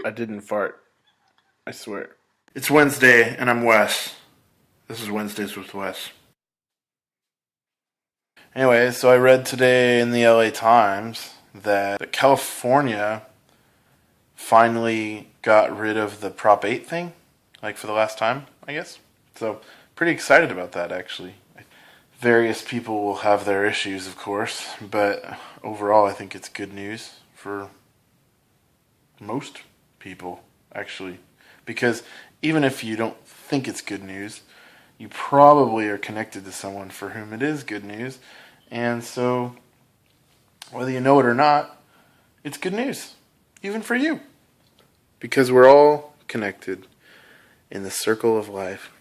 I didn't fart. I swear. It's Wednesday, and I'm Wes. This is Wednesdays with Wes. Anyway, so I read today in the LA Times that California finally got rid of the Prop 8 thing, like for the last time, I guess. So, pretty excited about that, actually. Various people will have their issues, of course, but overall, I think it's good news for most people, actually. Because even if you don't think it's good news, you probably are connected to someone for whom it is good news. And so, whether you know it or not, it's good news, even for you. Because we're all connected in the circle of life.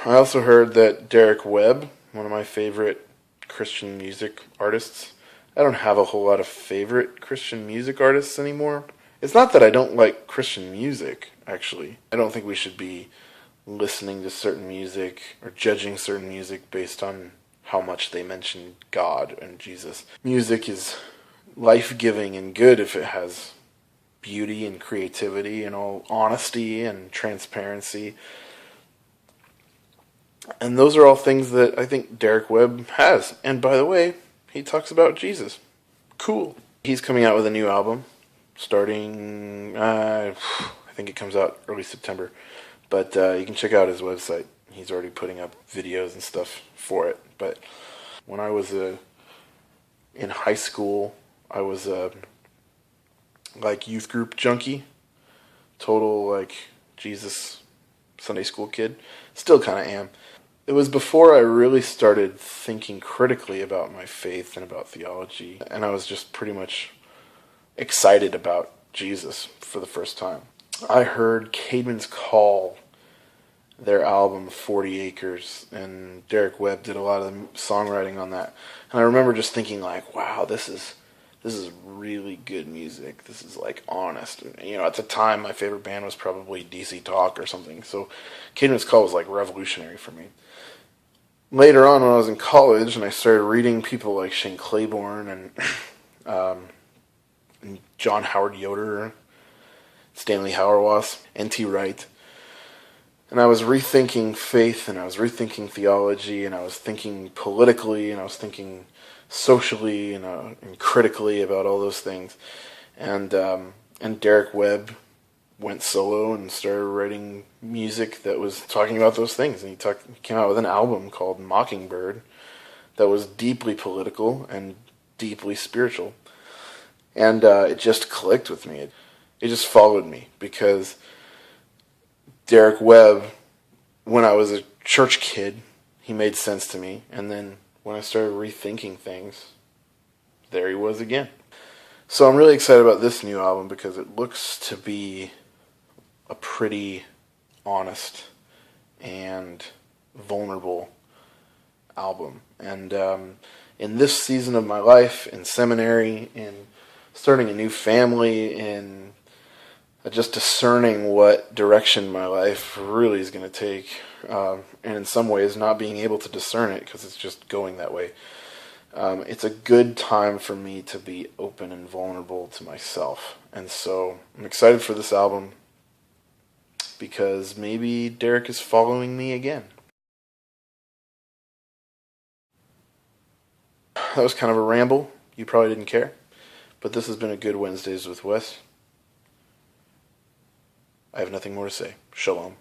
I also heard that Derek Webb, one of my favorite Christian music artists, I don't have a whole lot of favorite Christian music artists anymore. It's not that I don't like Christian music, actually. I don't think we should be listening to certain music or judging certain music based on how much they mention God and Jesus. Music is life-giving and good if it has beauty and creativity and all honesty and transparency. And those are all things that I think Derek Webb has. And by the way, he talks about Jesus. Cool. He's coming out with a new album starting, I think it comes out early September. But you can check out his website. He's already putting up videos and stuff for it. But when I was in high school, I was a youth group junkie. Total Jesus Sunday school kid. Still kind of am. It was before I really started thinking critically about my faith and about theology. And I was just pretty much excited about Jesus for the first time. I heard Caedmon's Call, their album 40 Acres, and Derek Webb did a lot of the songwriting on that. And I remember just thinking wow, this is really good music. This is honest. And, at the time my favorite band was probably DC Talk or something. So Caedmon's Call was revolutionary for me. Later on when I was in college and I started reading people like Shane Claiborne and John Howard Yoder, Stanley Hauerwas, N.T. Wright. And I was rethinking faith, and I was rethinking theology, and I was thinking politically, and I was thinking socially, and critically about all those things. And Derek Webb went solo and started writing music that was talking about those things. And he came out with an album called Mockingbird that was deeply political and deeply spiritual. And it just clicked with me. It just followed me because Derek Webb, when I was a church kid, he made sense to me. And then when I started rethinking things, there he was again. So I'm really excited about this new album because it looks to be a pretty honest and vulnerable album. And in this season of my life, in seminary, in starting a new family, in just discerning what direction my life really is going to take, and in some ways not being able to discern it because it's just going that way. It's a good time for me to be open and vulnerable to myself. And so I'm excited for this album because maybe Derek is following me again. That was kind of a ramble. You probably didn't care. But this has been a good Wednesdays with Wes. I have nothing more to say. Shalom.